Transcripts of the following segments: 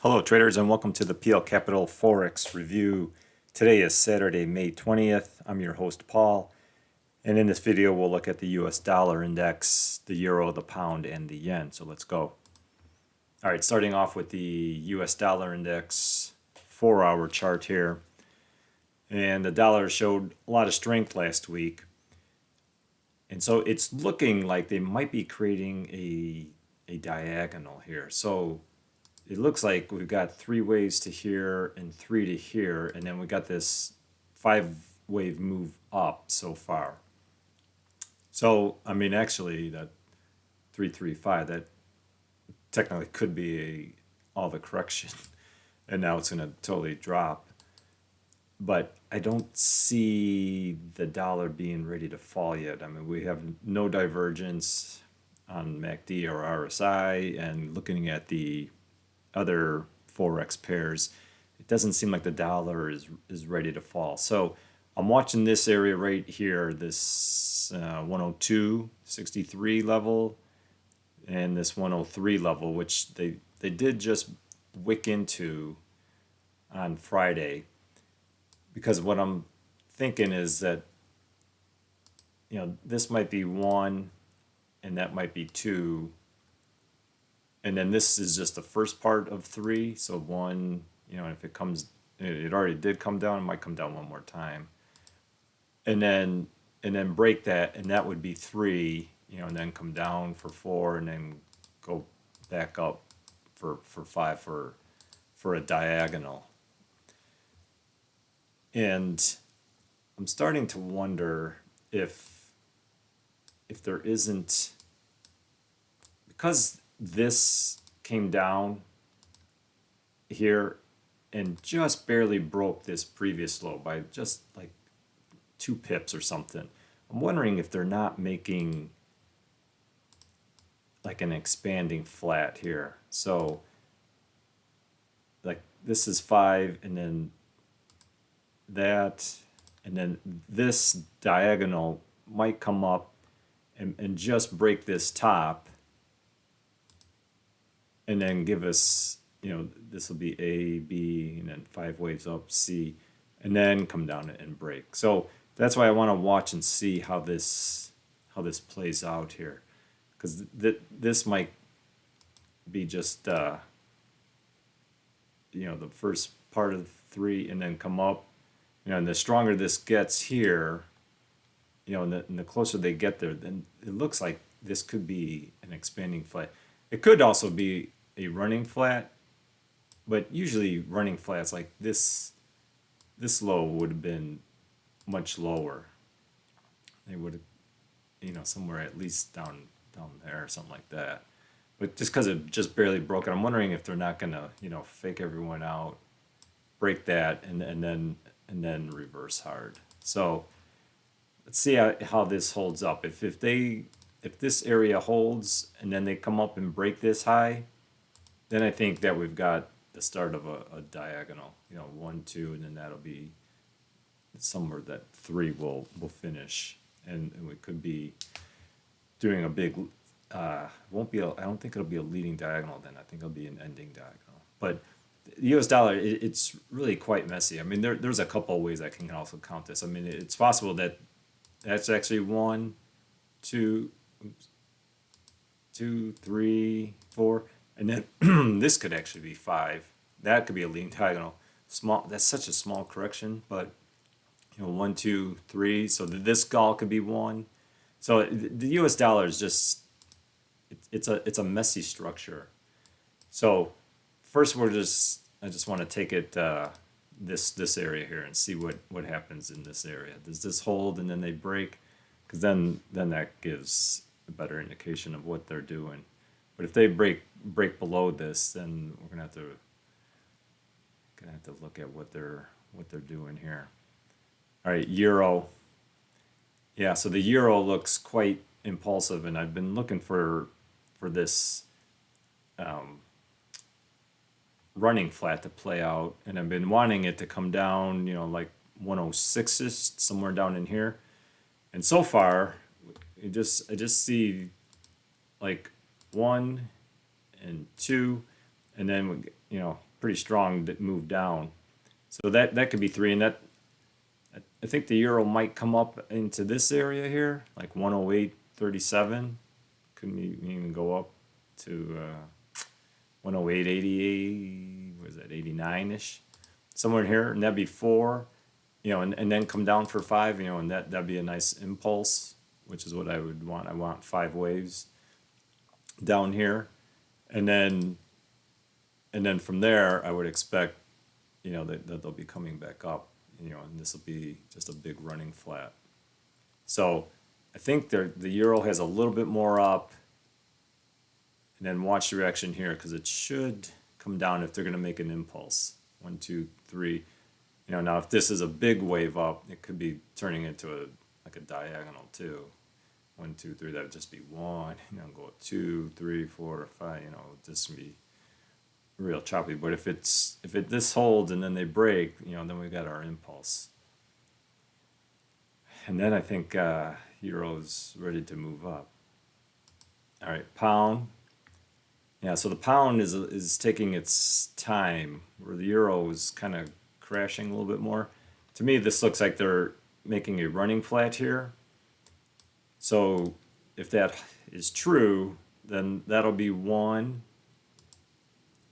Hello traders and welcome to the PL Capital Forex review. Today is Saturday, May 20th. I'm your host Paul, and in this video we'll look at the US dollar index, the euro, the pound, and the yen. So let's go. All right, starting off with the US dollar index 4-hour chart here. And the dollar showed a lot of strength last week. And so it's looking like they might be creating a diagonal here. So it looks like we've got 3 waves to here and 3 to here, and then we got this 5-wave move up so far. So, I mean, actually, that 335, that technically could be all the correction, and now it's going to totally drop. But I don't see the dollar being ready to fall yet. I mean, we have no divergence on MACD or RSI, and looking at the other Forex pairs, it doesn't seem like the dollar is ready to fall. So I'm watching this area right here, this 102.63 level and this 103 level, which they did just wick into on Friday. Because what I'm thinking is that, you know, this might be 1 and that might be 2. And then this is just the first part of 3. So 1, you know, if it comes, it already did come down, it might come down one more time. And then break that, and that would be 3, you know, and then come down for 4, and then go back up for 5 for a diagonal. And I'm starting to wonder if there isn't, because this came down here and just barely broke this previous low by just like 2 pips or something. I'm wondering if they're not making like an expanding flat here. So like this is 5, and then that, and then this diagonal might come up and just break this top, and then give us, you know, this will be A, B, and then 5 waves up, C, and then come down and break. So that's why I want to watch and see how this plays out here, because this might be just you know, the first part of 3 and then come up, you know, and the stronger this gets here, you know, and the closer they get there, then it looks like this could be an expanding flat. It could also be a running flat, but usually running flats like this low would have been much lower. They would have, you know, somewhere at least down there or something like that. But just because it just barely broke it, I'm wondering if they're not gonna, you know, fake everyone out, break that, and then reverse hard. So let's see how this holds up. If this area holds and then they come up and break this high, then I think that we've got the start of a diagonal. You know, 1, 2, and then that'll be somewhere that 3 will finish, and we could be doing a big. Won't be. I don't think it'll be a leading diagonal. Then I think it'll be an ending diagonal. But the U.S. dollar, it's really quite messy. I mean, there's a couple of ways I can also count this. I mean, it's possible that that's actually 1, 2, 2, 3, 4, and then this could actually be 5. That could be a leading diagonal. Small. That's such a small correction, but you know, 1, 2, 3. So this gall could be 1. So the U.S. dollar is just it's a messy structure. So first, I just want to take it this area here and see what happens in this area. Does this hold and then they break? Because then that gives a better indication of what they're doing. But if they break below this, then we're gonna have to look at what they're doing here. All right, euro. Yeah, so the euro looks quite impulsive, and I've been looking for this running flat to play out, and I've been wanting it to come down, you know, like 106ish, somewhere down in here. And so far, I just see like 1 and 2, and then you know pretty strong move down. So that could be 3, and that I think the euro might come up into this area here, like 108.37. Couldn't even go up to 108.88. What is that? 89ish, somewhere in here, and that'd be 4. And then come down for 5. And that'd be a nice impulse, which is what I would want. I want 5 waves down here, and then from there I would expect that they'll be coming back up, and this will be just a big running flat. So I think the euro has a little bit more up, and then watch the reaction here, because it should come down if they're going to make an impulse. 1, 2, 3. Now if this is a big wave up, it could be turning into like a diagonal too. 1, 2, 3. That would just be 1. Go 2, 3, 4, 5. This would be real choppy. But if this holds and then they break, then we got our impulse. And then I think euro's ready to move up. All right, pound. Yeah, so the pound is taking its time, where the euro is kind of crashing a little bit more. To me, this looks like they're making a running flat here. So if that is true, then that'll be 1,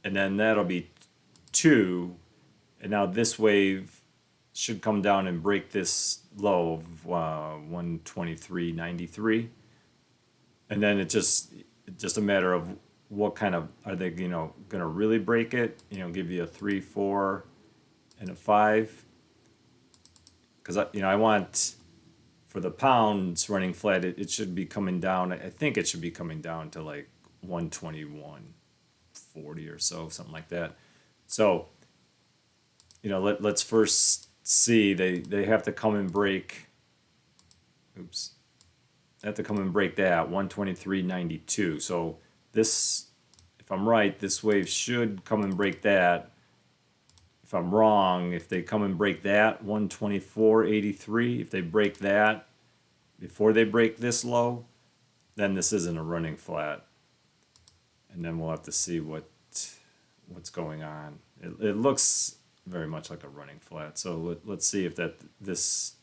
and then that'll be 2, and now this wave should come down and break this low of 123.93, and then it's just a matter of what kind of, are they going to really break it, give you a 3, 4, and a 5, because I want, for the pounds running flat, it should be coming down. I think it should be coming down to like 121.40 or so, something like that. So let's first see, they have to come and break, oops, they have to come and break that 123.92. So this, if I'm right, this wave should come and break that. If I'm wrong, if they come and break that 124.83, if they break that before they break this low, then this isn't a running flat, and then we'll have to see what's going on. It looks very much like a running flat, so let's see if this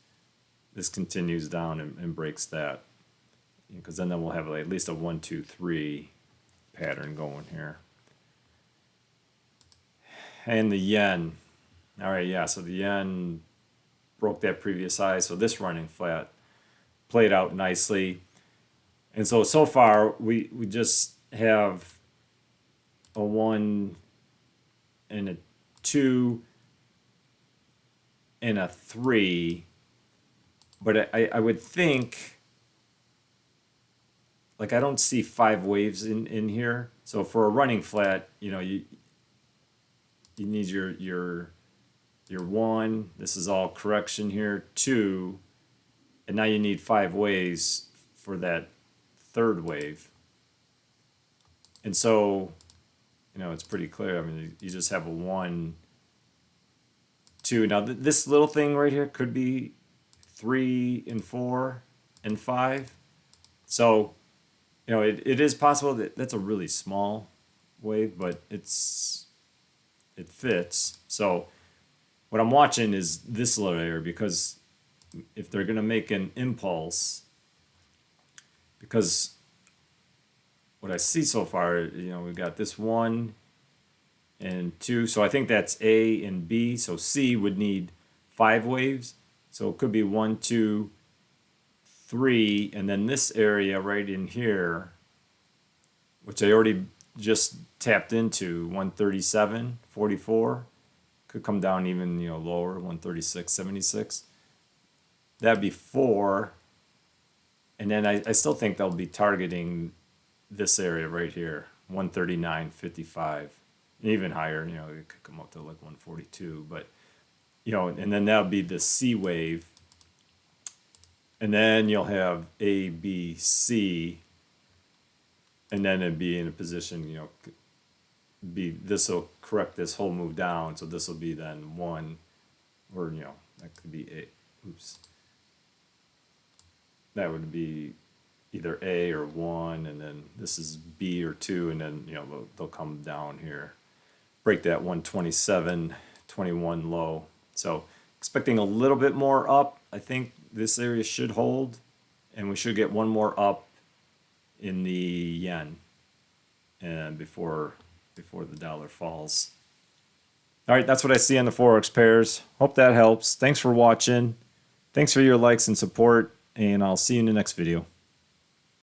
continues down and breaks that, because then we'll have at least a 1, 2, 3 pattern going here. And the yen. All right, yeah, so the yen broke that previous high, so this running flat played out nicely. And so far, we just have a 1 and a 2 and a 3. But I would think, like, I don't see 5 waves in here. So for a running flat, you need your 1, this is all correction here, 2, and now you need 5 waves for that third wave. And so, it's pretty clear. I mean, you just have a 1, 2. Now this little thing right here could be 3 and 4 and 5. So, it is possible that that's a really small wave, but it fits. So what I'm watching is this little area, because if they're going to make an impulse, because what I see so far, we've got this 1 and 2. So I think that's A and B. So C would need 5 waves. So it could be 1, 2, 3, and then this area right in here, which I already just tapped into, 137.44, could come down even lower, 136.76. That'd be 4, and then I still think they'll be targeting this area right here, 139.55, even higher. It could come up to like 142, but and then that'll be the C wave, and then you'll have A, B, C, and then it'd be in a position, this will correct this whole move down, so this will be then 1, or that could be A. Oops. That would be either A or 1, and then this is B or 2, and then they'll come down here. break that 127.21 low. So expecting a little bit more up. I think this area should hold, and we should get one more up in the yen and before the dollar falls. All right, that's what I see on the Forex pairs. Hope that helps. Thanks for watching. Thanks for your likes and support, and I'll see you in the next video.